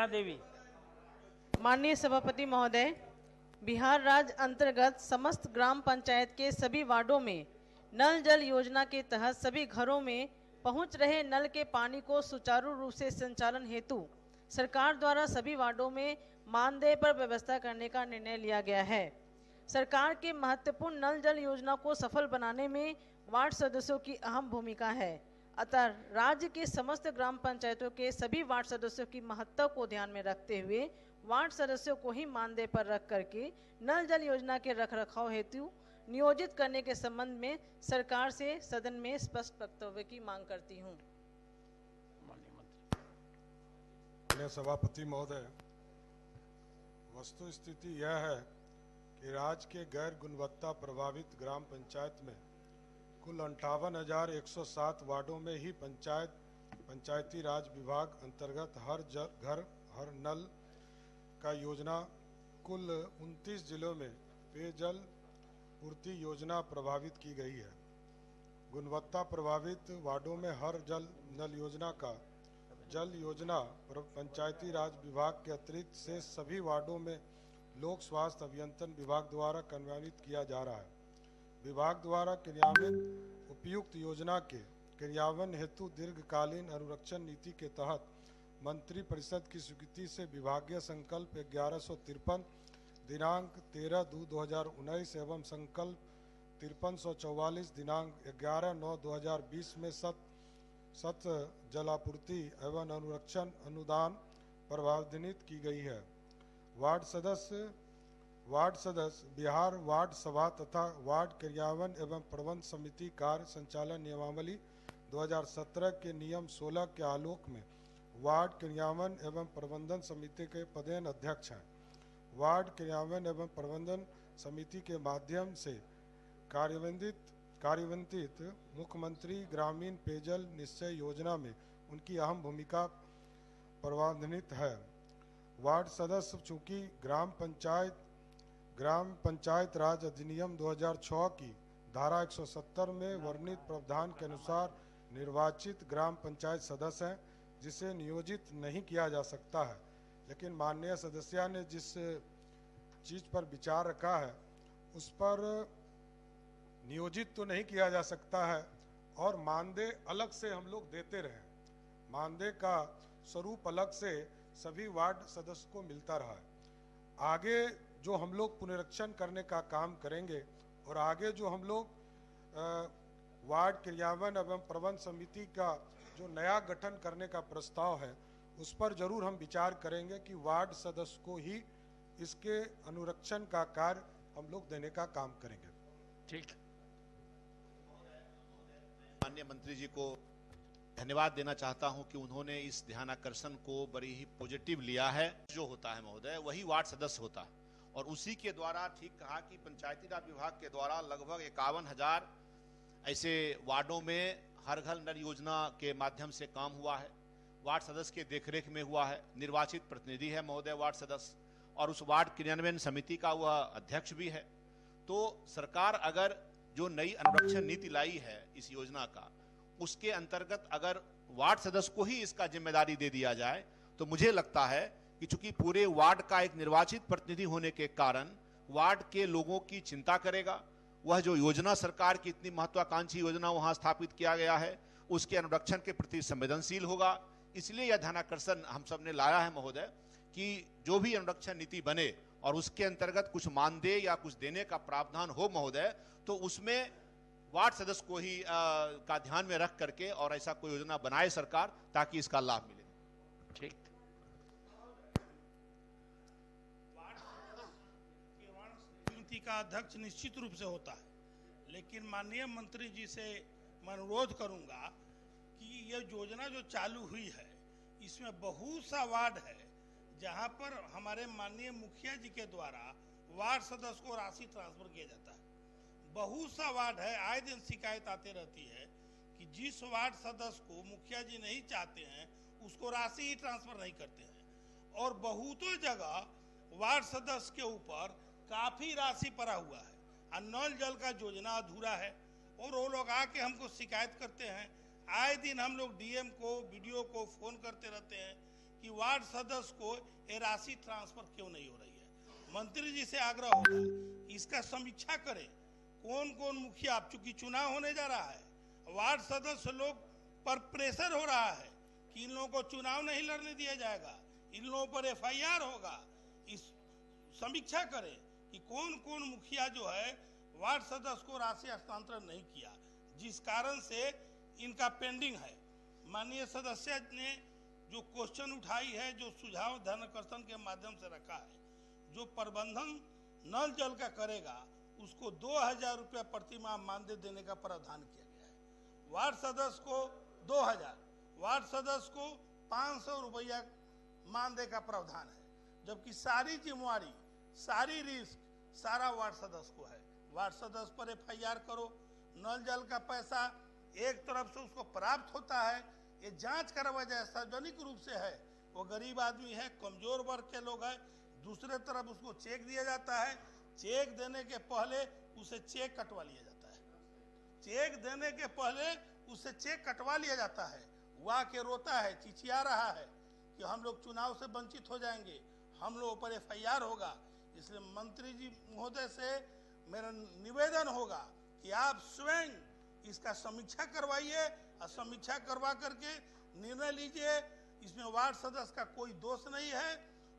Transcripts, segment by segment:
वीणा देवी। माननीय सभापति महोदय, बिहार राज्य अंतर्गत समस्त ग्राम पंचायत के सभी वार्डों में नल जल योजना के तहत सभी घरों में पहुंच रहे नल के पानी को सुचारू रूप से संचालन हेतु सरकार द्वारा सभी वार्डों में मानदेय पर व्यवस्था करने का निर्णय लिया गया है। सरकार के महत्वपूर्ण नल जल योजना को सफल बनाने में वार्ड सदस्यों की अहम भूमिका है। अतः राज्य के समस्त ग्राम पंचायतों के सभी वार्ड सदस्यों की महत्व को ध्यान में रखते हुए वार्ड सदस्यों को ही मानदेय पर रख करके नल जल योजना के रखरखाव हेतु नियोजित करने के संबंध में सरकार से सदन में स्पष्ट वक्तव्य की मांग करती हूं। माननीय सभापति महोदय, वस्तु स्थिति यह है कि राज्य के गैर गुणवत्ता प्रभावित ग्राम पंचायत में कुल 58,107 वार्डों में ही पंचायती राज विभाग अंतर्गत हर घर हर नल का योजना कुल 29 जिलों में पेयजल पूर्ति योजना प्रभावित की गई है। गुणवत्ता प्रभावित वार्डों में हर जल नल योजना का जल योजना पंचायती राज विभाग के अतिरिक्त से सभी वार्डों में लोक स्वास्थ्य अभियंत्रण विभाग द्वारा कार्यान्वित किया जा रहा है। विभाग द्वारा क्रियान्वित उपयुक्त योजना के क्रियान्वयन हेतु दीर्घकालीन अनुरक्षण नीति के तहत मंत्री परिषद की स्वीकृति से विभागीय संकल्प 1153 दिनांक 13/2/2019 एवं संकल्प 5344 दिनांक 11/9/2020 में सत जलापूर्ति एवं अनुरक्षण अनुदान प्रावधानित की गई है। वार्ड सदस्य बिहार वार्ड सभा तथा वार्ड क्रियान्वयन एवं प्रबंध समिति कार्य संचालन नियमावली 2017 के नियम 16 के आलोक में वार्ड क्रियान्वयन एवं प्रबंधन समिति के पदेन अध्यक्ष हैं। वार्ड क्रियान्वयन एवं प्रबंधन समिति के माध्यम से कार्यान्वित मुख्यमंत्री ग्रामीण पेयजल निश्चय योजना में उनकी अहम भूमिका प्रावधानित है। वार्ड सदस्य चूंकि ग्राम पंचायत राज अधिनियम 2006 की धारा 170 में वर्णित प्रावधान के अनुसार निर्वाचित ग्राम पंचायत सदस्य हैं, जिसे नियोजित नहीं किया जा सकता है। लेकिन माननीय सदस्य ने जिस चीज पर विचार रखा है उस पर नियोजित तो नहीं किया जा सकता है और मानदेय अलग से हम लोग देते रहे। मानदेय का स्वरूप अलग से सभी वार्ड सदस्य को मिलता रहा है। आगे जो हम लोग पुनरीक्षण करने का काम करेंगे और आगे जो हम लोग वार्ड क्रियान्वयन एवं प्रबंध समिति का जो नया गठन करने का प्रस्ताव है उस पर जरूर हम विचार करेंगे कि वार्ड सदस्य को ही इसके अनुरक्षण का कार्य हम लोग देने का काम करेंगे। ठीक। माननीय मंत्री जी को धन्यवाद देना चाहता हूं कि उन्होंने इस ध्यानाकर्षण को बड़ी ही पॉजिटिव लिया है। जो होता है महोदय वही वार्ड सदस्य होता है और उसी के द्वारा ठीक कहा कि पंचायती राज विभाग के द्वारा लगभग 51,000 ऐसे वार्डों में हर घर नल योजना के माध्यम से काम हुआ है। वार्ड सदस्य के देखरेख में हुआ है। निर्वाचित प्रतिनिधि है महोदय वार्ड सदस्य और उस वार्ड क्रियान्वयन समिति का वह अध्यक्ष भी है। तो सरकार अगर जो नई अनुरक्षण नीति लाई है इस योजना का, उसके अंतर्गत अगर वार्ड सदस्य को ही इसका जिम्मेदारी दे दिया जाए तो मुझे लगता है कि चूंकि पूरे वार्ड का एक निर्वाचित प्रतिनिधि होने के कारण वार्ड के लोगों की चिंता करेगा। वह जो योजना सरकार की इतनी महत्वाकांक्षी योजना वहां स्थापित किया गया है उसके अनुरक्षण के प्रति संवेदनशील होगा। इसलिए यह ध्यानाकर्षण हम सब ने लाया है महोदय कि जो भी अनुरक्षण नीति बने और उसके अंतर्गत कुछ मानदेय या कुछ देने का प्रावधान हो महोदय, तो उसमें वार्ड सदस्य को ही का ध्यान में रख करके और ऐसा कोई योजना बनाए सरकार ताकि इसका लाभ मिले। ठीक। समिति का अध्यक्ष निश्चित रूप से होता है, लेकिन माननीय मंत्री जी से मैं अनुरोध करूंगा कि यह योजना जो चालू हुई है इसमें बहुत सा वार्ड है जहां पर हमारे माननीय मुखिया जी के द्वारा वार्ड सदस्य को राशि ट्रांसफर किया जाता है। बहुत सा वार्ड है, आए दिन शिकायत आती रहती है कि जिस वार्ड सदस्य को मुखिया जी नहीं चाहते हैं उसको राशि ही ट्रांसफर नहीं करते हैं और बहुतों जगह वार्ड सदस्य के ऊपर काफी राशि पड़ा हुआ है और नल जल का योजना अधूरा है और वो लोग आके हमको शिकायत करते हैं। आए दिन हम लोग डीएम को, बीडीओ को फोन करते रहते हैं कि वार्ड सदस्य को ये राशि ट्रांसफर क्यों नहीं हो रही है। मंत्री जी से आग्रह होगा इसका समीक्षा करें, कौन कौन मुखिया, चूंकि चुनाव होने जा रहा है, वार्ड सदस्य लोग पर प्रेशर हो रहा है कि इन लोगों को चुनाव नहीं लड़ने दिया जाएगा, इन लोगों पर एफआईआर होगा। इस समीक्षा करें कि कौन कौन मुखिया जो है वार्ड सदस्य को राशि हस्तांतरण नहीं किया, जिस कारण से इनका पेंडिंग है। माननीय सदस्य ने जो क्वेश्चन उठाई है, जो सुझाव ध्यानाकर्षण के माध्यम से रखा है, जो प्रबंधन नल जल का करेगा उसको 2000 रुपया प्रति माह मानदेय देने का प्रावधान किया गया है। वार्ड सदस्य को 2000, वार्ड सदस्य को 500 रुपया मानदेय का प्रावधान है, जबकि सारी जिम्मेवारी, सारी रिस्क सारा वार्ड सदस्य को है। वार्ड सदस्य पर एफआईआर करो, नल जल का पैसा एक तरफ से उसको प्राप्त होता है, ये जांच करवा जाए, सार्वजनिक रूप से है, वो गरीब आदमी है, कमजोर वर्ग के लोग हैं, दूसरे तरफ उसको चेक दिया जाता है, चेक देने के पहले उसे चेक कटवा लिया जाता है, चेक देने के पहले उसे चेक कटवा लिया जाता है। वो आके रोता है, चिचिया रहा है कि हम लोग चुनाव से वंचित हो जाएंगे, हम लोगों पर एफआईआर होगा। इसलिए मंत्री जी महोदय से मेरा निवेदन होगा कि आप स्वयं इसका समीक्षा करवाइए और समीक्षा करवा करके निर्णय लीजिए। इसमें वार्ड सदस्य का कोई दोष नहीं है,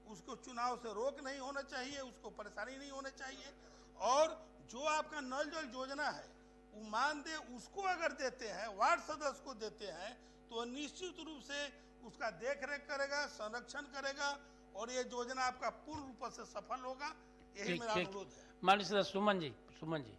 उसको चुनाव से रोक नहीं होना चाहिए, उसको परेशानी नहीं होना चाहिए। और जो आपका नल जल योजना है वो मानदेय उसको अगर देते हैं, वार्ड सदस्य को देते हैं, तो निश्चित रूप से उसका देख रेख करेगा, संरक्षण करेगा और ये योजना आपका पूर्ण रूप से सफल होगा। यही मेरा अनुरोध है। माननीय सदस्य सुमन जी।